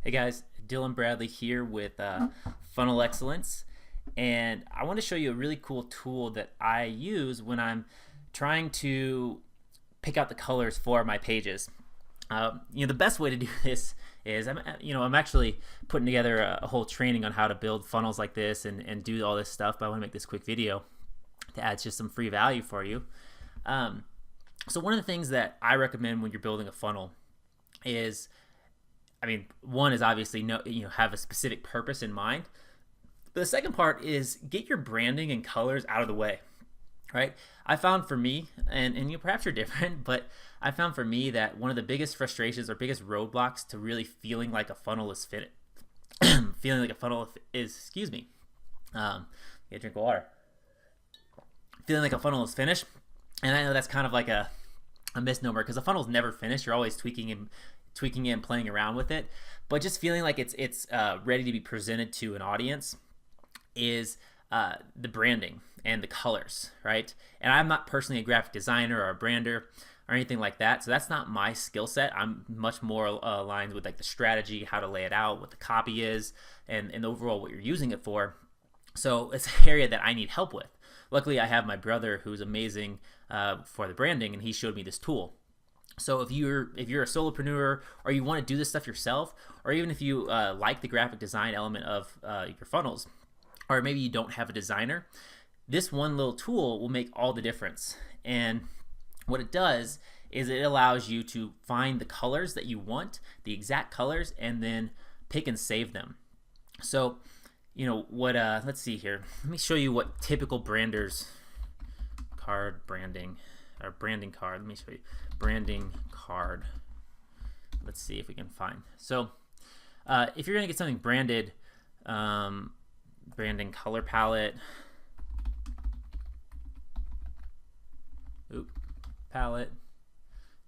Hey guys, Dylan Bradley here with Funnel Excellence, and I want to show you a really cool tool that I use when I'm trying to pick out the colors for my pages. The best way to do this is I'm actually putting together a whole training on how to build funnels like this and do all this stuff, but I want to make this quick video to add just some free value for you. So one of the things that I recommend when you're building a funnel is, one is obviously have a specific purpose in mind. But the second part is get your branding and colors out of the way, right? I found for me, and perhaps you're different, but I found for me that one of the biggest frustrations or biggest roadblocks to really feeling like a funnel is excuse me, get a drink of water. Feeling like a funnel is finished, and I know that's kind of like a misnomer because a funnel's never finished. You're always tweaking it and playing around with it, but just feeling like it's ready to be presented to an audience is the branding and the colors, right? And I'm not personally a graphic designer or a brander or anything like that, so that's not my skill set. I'm much more aligned with like the strategy, how to lay it out, what the copy is, and overall what you're using it for. So it's an area that I need help with. Luckily, I have my brother who's amazing for the branding, and he showed me this tool. So if you're a solopreneur or you want to do this stuff yourself, or even if you like the graphic design element of your funnels, or maybe you don't have a designer, this one little tool will make all the difference. And what it does is it allows you to find the colors that you want, the exact colors, and then pick and save them. So let's see here. Let me show you what typical branders card branding or branding card. Let me show you branding card. Let's see if we can find. So if you're gonna get something branded, branding color palette, palette,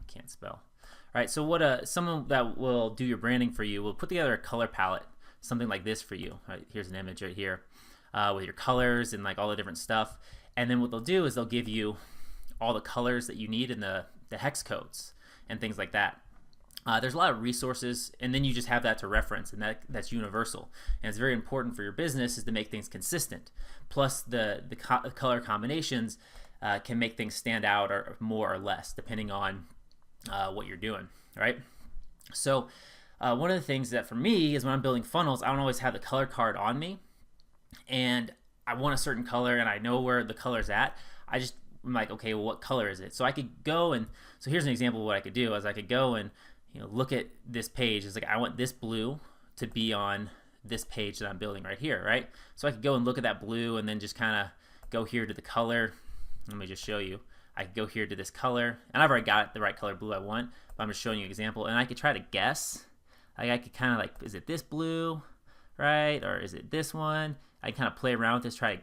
can't spell. All right, so what someone that will do your branding for you will put together a color palette, something like this for you. Right, here's an image right here with your colors and like all the different stuff. And then what they'll do is they'll give you all the colors that you need in the hex codes and things like that. There's a lot of resources, and then you just have that to reference, and that's universal. And it's very important for your business is to make things consistent. Plus, the color combinations can make things stand out or more or less depending on what you're doing, right? So one of the things that for me is when I'm building funnels, I don't always have the color card on me, and I want a certain color and I know where the color's at. I'm like, okay, well, what color is it? So I could go and, so here's an example of what I could do is I could go and look at this page. It's like, I want this blue to be on this page that I'm building right here, right? So I could go and look at that blue and then just kind of go here to the color. Let me just show you. I could go here to this color, and I've already got the right color blue I want, but I'm just showing you an example, and I could try to guess. I could kind of like, is it this blue, right? Or is it this one? I kind of play around with this, try to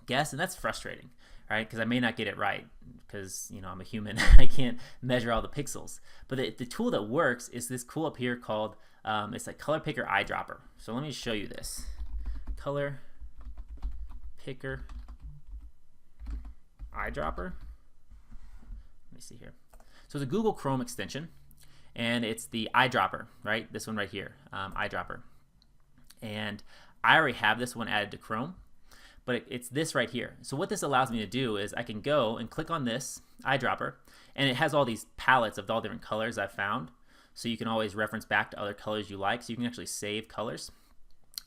guess, and that's frustrating, right? Because I may not get it right because I'm a human. I can't measure all the pixels. But the tool that works is this tool up here called it's like Color Picker Eyedropper. So let me show you this. Color Picker Eyedropper. Let me see here. So it's a Google Chrome extension, and it's the eyedropper, right? This one right here, eyedropper. And I already have this one added to Chrome, but it's this right here. So what this allows me to do is I can go and click on this eyedropper, and it has all these palettes of all different colors I've found. So you can always reference back to other colors you like. So you can actually save colors,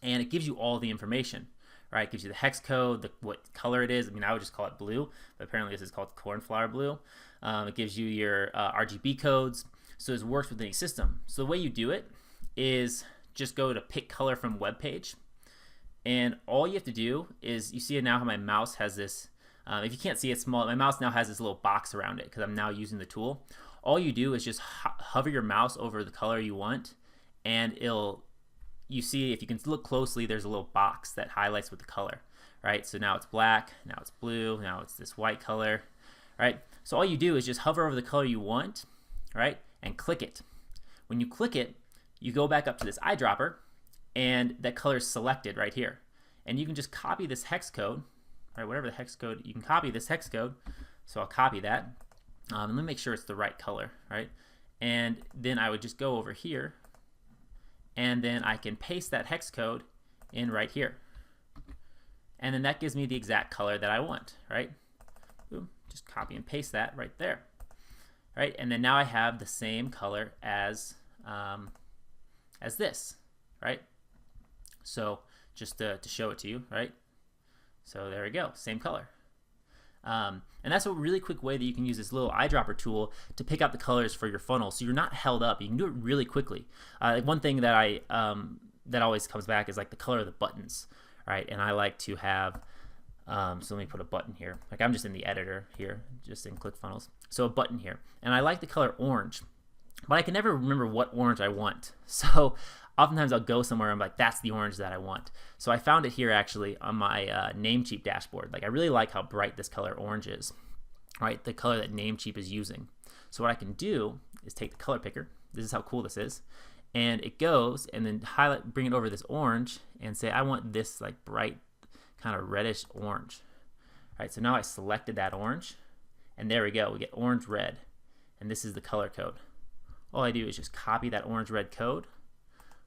and it gives you all the information, right? It gives you the hex code, what color it is. I would just call it blue, but apparently this is called cornflower blue. It gives you your RGB codes. So it works with any system. So the way you do it is just go to pick color from web page. And all you have to do is, you see now how my mouse has this, if you can't see it small, my mouse now has this little box around it because I'm now using the tool. All you do is just hover your mouse over the color you want, and you see, if you can look closely, there's a little box that highlights with the color, right? So now it's black, now it's blue, now it's this white color, right? So all you do is just hover over the color you want, right? And click it. When you click it, you go back up to this eyedropper, and that color is selected right here. And you can just copy this hex code, right? Whatever the hex code, you can copy this hex code. So I'll copy that. And let me make sure it's the right color, right? And then I would just go over here and then I can paste that hex code in right here. And then that gives me the exact color that I want, right? Boom, just copy and paste that right there. Right, and then now I have the same color as this, right? So just to show it to you, right? So there we go, same color. And that's a really quick way that you can use this little eyedropper tool to pick out the colors for your funnel, so you're not held up. You can do it really quickly. One thing that that always comes back is like the color of the buttons, right? And I like to have so let me put a button here. Like I'm just in the editor here, just in ClickFunnels. So a button here, and I like the color orange, but I can never remember what orange I want. So oftentimes I'll go somewhere and I'm like, that's the orange that I want. So I found it here actually on my Namecheap dashboard. Like I really like how bright this color orange is, right? The color that Namecheap is using. So what I can do is take the color picker. This is how cool this is. And it goes and then highlight, bring it over this orange and say, I want this like bright kind of reddish orange. All right, so now I selected that orange, and there we go. We get orange red, and this is the color code. All I do is just copy that orange red code,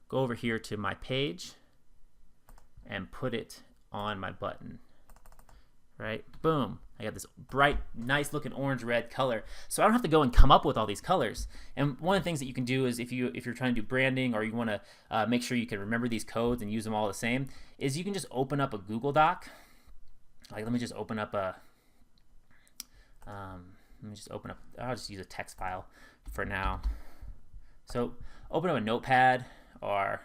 go over here to my page, and put it on my button. Right, boom. I got this bright, nice looking orange red color. So I don't have to go and come up with all these colors. And one of the things that you can do is if you're trying to do branding, or you want to make sure you can remember these codes and use them all the same, is you can just open up a Google Doc. Like let me just open up a I'll just use a text file for now. So open up a notepad, or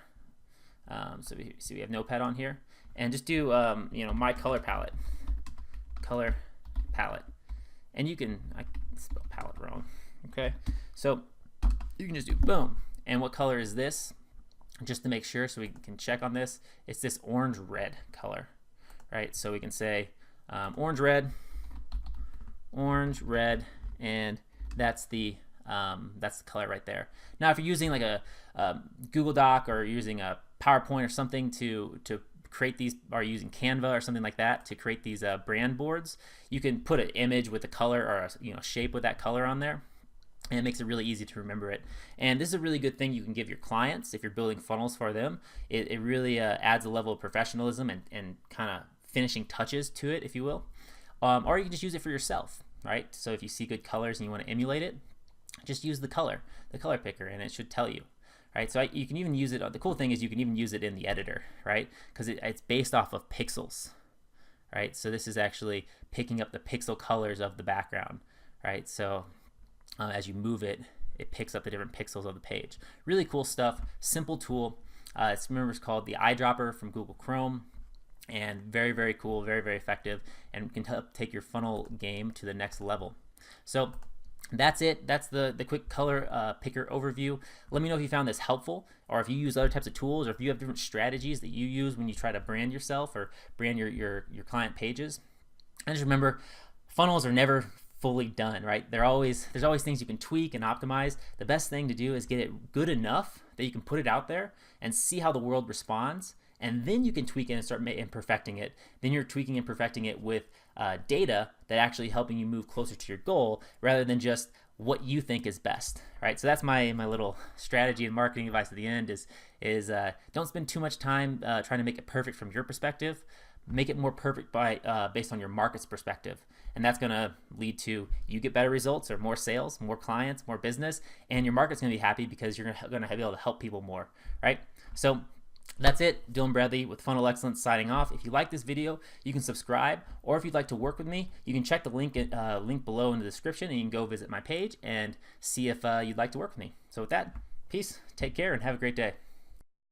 so we have notepad on here, and just do my color palette, and you can, I spelled palette wrong, okay, so you can just do boom. And what color is this, just to make sure, so we can check on this? It's this orange red color, right? So we can say orange red, and that's the color right there. Now if you're using like a Google Doc, or using a PowerPoint or something to create these, or using Canva or something like that to create these brand boards, you can put an image with a color, or a shape with that color on there, and it makes it really easy to remember it. And this is a really good thing you can give your clients if you're building funnels for them. It really adds a level of professionalism and kind of finishing touches to it, if you will. Or you can just use it for yourself, right? So if you see good colors and you want to emulate it, just use the color picker, and it should tell you. Right, so you can even use it. The cool thing is you can even use it in the editor, right? Because it's based off of pixels, right? So this is actually picking up the pixel colors of the background, right? So as you move it, it picks up the different pixels of the page. Really cool stuff. Simple tool. It's called the eyedropper from Google Chrome, and very, very cool, very, very effective, and can help take your funnel game to the next level. So that's it. That's the quick color picker overview. Let me know if you found this helpful, or if you use other types of tools, or if you have different strategies that you use when you try to brand yourself or brand your client pages. And just remember, funnels are never fully done, right? There's always things you can tweak and optimize. The best thing to do is get it good enough that you can put it out there and see how the world responds, and then you can tweak it and start perfecting it. Then you're tweaking and perfecting it with data that actually helping you move closer to your goal, rather than just what you think is best, right? So that's my little strategy and marketing advice at the end is don't spend too much time trying to make it perfect from your perspective. Make it more perfect based on your market's perspective, and that's going to lead to you get better results, or more sales, more clients, more business, and your market's going to be happy because you're going to be able to help people more, right? So that's it. Dylan Bradley with Funnel Excellence signing off. If you like this video, you can subscribe, or if you'd like to work with me, you can check the link below in the description, and you can go visit my page and see if you'd like to work with me. So with that, peace, take care, and have a great day.